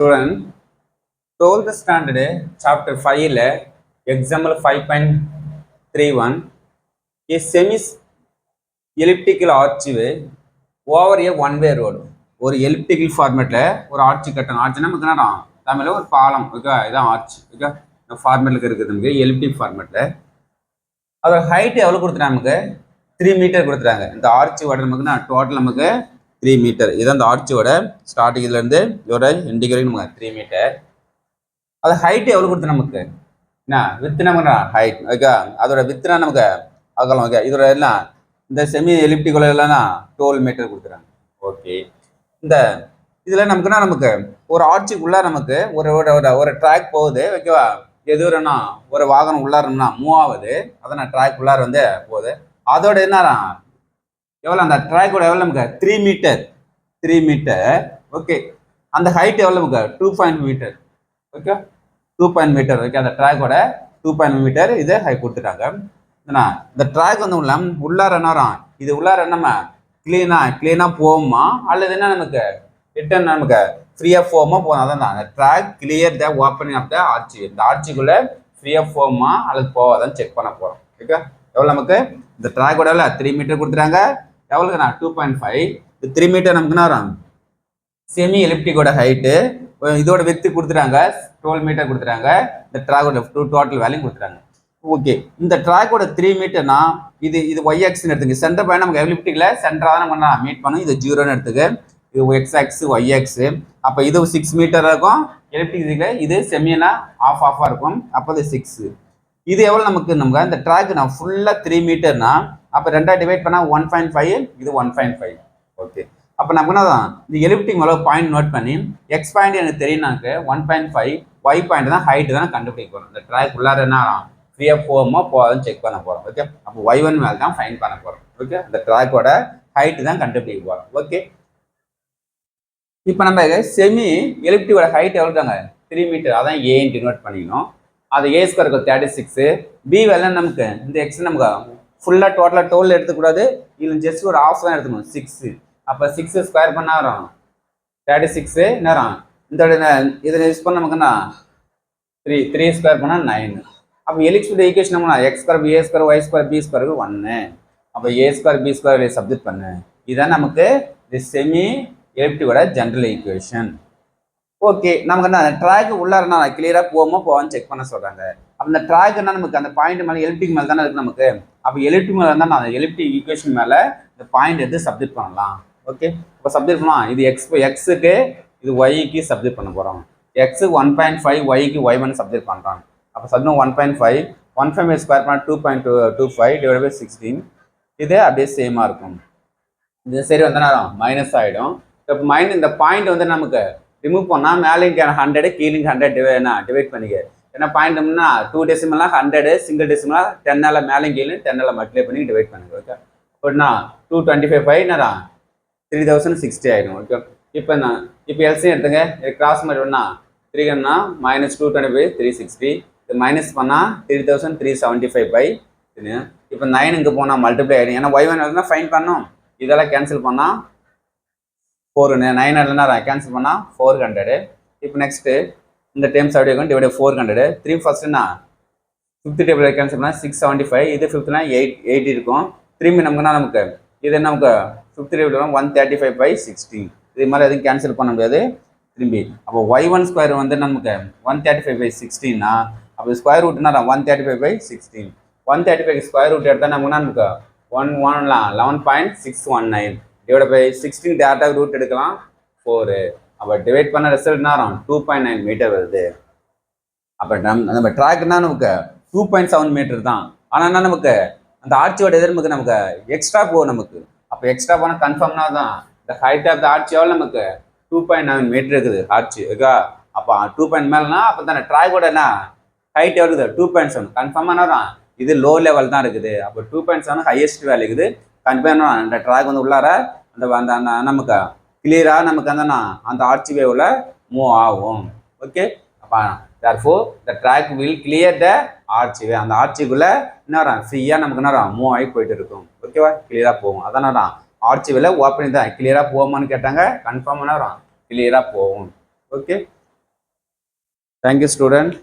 Student, 12th standard chapter 5 example 5.31 a semi elliptical archway over a one way road. ஒரு elliptical ஃபார்மேட்ல ஒரு arch கட்டணும். ஆர்ச்னா நமக்கு என்னடா தமிழ்ல ஒரு பாலம். ஓகே, இதான் ஆர்ச். ஓகே, இந்த ஃபார்மேட்ல இருக்குது நமக்கு எலிப்டிக் ஃபார்மேட்ல. அதோட ஹைட் எவ்வளவு கொடுத்துட்டாங்க? நமக்கு 3 மீட்டர் கொடுத்துட்டாங்க. இந்த ஆர்ச்சியோட நமக்கு டோட்டல் நமக்கு 3 மீட்டர். இதான் இந்த ஆர்ச்சியோட ஸ்டார்டிங் இதுல இருந்து இதோட எண்டிங் வரைக்கும் நமக்கு 3 மீட்டர். அது ஹைட் எவ்வளவு கொடுத்து நமக்கு என்ன வித்து நமக்கு ஹைட். ஓகே, அதோட வித்துனா நமக்கு அகலம். ஓகே, இதோட எல்லாம் இந்த செமி எலிப்டிக்குள்ள எல்லாம் 12 மீட்டர் கொடுத்துறாங்க. ஓகே, இந்த இதுல நமக்கு ஒரு ஆர்ச்சிக்குள்ள நமக்கு ஒரு ஒரு ட்ராக் போகுது. ஓகேவா, எது வரனா ஒரு வாகனம் உள்ளாரணும்னா மூவ் ஆகுது. அதான் ட்ராக் உள்ளார வந்து போகுது. அதோட என்ன எவ்வளவு அந்த ட்ராக்கோட எவ்வளவு நமக்கு 3 மீட்டர். 3 மீட்டர். ஓகே, அந்த ஹைட் எவ்வளவு நமக்கு 2.5 மீட்டர். Okay, 2.5 metre. ஓகே, அந்த ட்ராக்கோட 2.5 மீட்டர் இது ஹைட் கொடுத்துட்டாங்க. இந்த ட்ராக் வந்து உள்ளார என்ன இது உள்ளார நம்ம கிளீனா போகுமா அல்லது என்ன நமக்கு ரிட்டர்ன் நமக்கு ஃப்ரீயா போகுமா போதும். அதான் அந்த track clear the opening of the arch. இந்த ஆர்ச்சிக்குள்ள ஃப்ரீயா போகுமா அல்லது போவாதான் செக் பண்ண போறோம். ஓகே, எவ்வளவு நமக்கு இந்த ட்ராக்கோட 3 மீட்டர் கொடுத்துறாங்க. எவ்வளவுனா 2.5. 3 மீட்டர் நமக்கு செமி எலிப்டிக்கோட ஹைட்டு. இதோட வித்து கொடுத்துட்டாங்க 12 மீட்டர் கொடுத்துட்டாங்க. இந்த ட்ராக்கோட டோட்டல் வேல்யூ கொடுத்துட்டாங்க. ஓகே, இந்த ட்ராக்கோட 3 மீட்டர்னா இது ஒய் ஆக்ஸ்ன்னு எடுத்துங்க. சென்டர் பாயிண்ட் நமக்கு எலிப்டிக்ல சென்டரா தான் நம்ம மீட் பண்ணும். இது 0ன்னு எடுத்துக்க. இது எக்ஸ் ஆக்ஸ் ஒய் ஆக்ஸ். அப்ப இது 6 மீட்டர் இருக்கும் எலிப்டிக். இது செமினா ஆஃபா இருக்கும். அப்போ இது 6. இது எவ்வளவு நமக்கு இந்த ட்ராக் ஃபுல்லா 3 மீட்டர்னா அப்ப ரெண்டா டிவைட் பண்ணா 1.5. இது 1.5. ஓகே, அப்ப நமக்கு என்னதான் இந்த எலிப்டிக் மேல பாயிண்ட் நோட் பண்ணி எக்ஸ் பாயிண்ட் எனக்கு தெரியும்னாக்க 1.5, ஒய் பாயிண்ட் தான் ஹைட் தான் கண்டுபிடிக்க போறோம். இந்த ட்ராக் உள்ளார என்ன ஃப்ரீயா போகுமோ போகாதுன்னு செக் பண்ண போறோம். ஓகே, அப்போ y1 மேல தான் ஃபைண்ட் பண்ண போறோம். ஓகே, இந்த ட்ராக்கோட ஹைட் தான் கண்டுபிடிக்க போறோம். ஓகே, இப்போ நம்ம செமி எலிப்டிக்கோட ஹைட் எவ்வளோதாங்க 3 மீட்டர். அதான் ஏன்னு நோட் பண்ணிக்கணும். அது ஏ ஸ்கொயருக்கு 36. பி வேலை நமக்கு இந்த எக்ஸ் நமக்கு ஃபுல்லா டோட்டலா 12 எடுத்துக்கூடாது. இல்லை ஜஸ்ட் ஒரு ஆஃப் தான் எடுத்துக்கணும் 6. அப்போ 6 ஸ்கொயர் பண்ணா வரும் 36 நேரம். இந்த இதில் யூஸ் பண்ண நமக்குன்னா 3 ஸ்கொயர் பண்ணா 9. அப்போ எலிப்டிக் ஈக்குவேஷன் நம்ம எக்ஸ் ஸ்கொயர் ஏ ஸ்கொயர் ஒய் ஸ்கொயர் பி ஸ்கொயருக்கு 1. அப்போ ஏ ஸ்கொயர் பி ஸ்கொயர் சப்ஜெக்ட் பண்ணு. இதுதான் நமக்கு இந்த செமி எலிப்டிக்கோட ஜெனரல் ஈக்குவேஷன். ஓகே, நமக்கு என்ன ட்ராக் உள்ளாரனா கிளியரா போகுமோ போவான்னு செக் பண்ண சொல்றாங்க. அப்ப இந்த ட்ராக் என்ன நமக்கு அந்த பாயிண்ட் மேல எலிப்டிக் மேல தானே இருக்கு நமக்கு. அப்ப எலிப்டிக் மேல இருந்தா நான் எலிப்டிக் ஈக்குவேஷன் மேல இந்த பாயிண்ட் எடுத்து சப்ஜெக்ட் பண்ணலாம். ஓகே, அப்ப சப்ஜெக்ட் பண்ணலாம். இது எக்ஸுக்கு இது ஒய்க்கு சப்ஜெக்ட் பண்ண போறோம். எக்ஸ் 1.5 ஒய்க்கு y1 சப்ஜெக்ட் பண்றாங்க. அப்ப சப்ஜெக்ட் 1.5 1.5 ஸ்கொயர் பண்ணா 2.25 டிவைட் பை 16. இது அப்படியே சேமா இருக்கும். இது சரி வந்தா மைனஸ் ஆயிடும். இப்போ மைனஸ் இந்த பாயிண்ட் வந்து நமக்கு ரிமூவ் பண்ணா மேலே 100 கீழே 100 டிவைட் பண்ணிக்க. ஏன்னா பாயிண்ட்னா 2 டெசிமலா 100 சிங்கிள் டெசிமலா 10 மேலே கீழே 10 மல்டிப்ளை பண்ணி டிவைட் பண்ணுங்க. ஓகே, அப்படின்னா 225 3060 ஆயிடும். ஓகே, இப்போ எல்சியம் எடுத்துங்க. கிராஸ் பண்ணிட்டோம்னா 3 மைனஸ் 225 360. இது மைனஸ் பண்ணா 3375 இப்போ 9 இங்கே போனால் மல்டிப்ளை ஆகிடும். ஏன்னா y1 ஃபைன் பண்ணோம். இதெல்லாம் கேன்சல் பண்ணா 4 9 கேன்சல் பண்ணா 400. இப்போ நெக்ஸ்ட் இந்த டேர்ம்ஸ் அப்படியே இருக்கும். டிவைட் 400. 3 ஃபர்ஸ்ட்னா 5th டேபிள் கேன்சல் பண்ணா 675. இது 5th 80 இருக்கும். திரும்பி நமக்கு இது நமக்கு 5th டேபிள் 135/16. இது மாதிரி எதுவும் கேன்சல் பண்ண முடியாது திரும்பி. அப்போ y1 ஸ்கொயர் வந்து நமக்கு 135/16னா அப்போ ஸ்கொயர் ரூட்னா 135/16. 135 ஸ்கொயர் ரூட் எடுத்தா நமக்கு 11.619 டிவைட் பை 16 டேரக்டாக ரூட் எடுக்கலாம் 4. அப்போ டிவைட் பண்ண ரிசல்ட் நேரம் 2.9 மீட்டர் வருது. அப்போ நம்ம ட்ராக்னா நமக்கு 2.7 மீட்டர் தான். ஆனால் நமக்கு அந்த ஆர்ச்சியோட எதிர்முக்கு நமக்கு எக்ஸ்ட்ரா போகும் நமக்கு. அப்போ எக்ஸ்ட்ரா போனால் கன்ஃபார்ம்னா தான் இந்த ஹைட் ஆஃப் த ஆர்ச்சியாவில் நமக்கு 2.9 மீட்டர் இருக்குது ஆர்ச்சி. ஓகே, அப்போ 2 மேலனா அப்போ தானே ட்ராக்கோட என்ன ஹைட் எவ்வளோ இருக்குது 2.7 கன்ஃபார்மான தான். இது லோ லெவல் தான் இருக்குது. அப்போ 2.7 ஹையஸ்ட் வேல்யூ இருக்குது. கன்ஃபார்ம் அந்த ட்ராக் வந்து உள்ளார அந்த நமக்கு கிளியரா நமக்கு அந்த ஆர்ச்சி வேவ்ல மூவ் ஆகும். ஓகே, அப்போ therefore the track will clear the archway. அந்த ஆர்ச்சிக்குள்ள என்ன ஃப்ரீயா நமக்கு என்ன மூவ் ஆகி போயிட்டு இருக்கும். ஓகேவா, கிளியரா போகும். அதான் ஆர்ச்சிவேல ஓப்பனிங் தான் கிளியரா போகுமான்னு கேட்டாங்க. கன்ஃபார்ம் கிளியரா போகும். Okay, Thank you, student.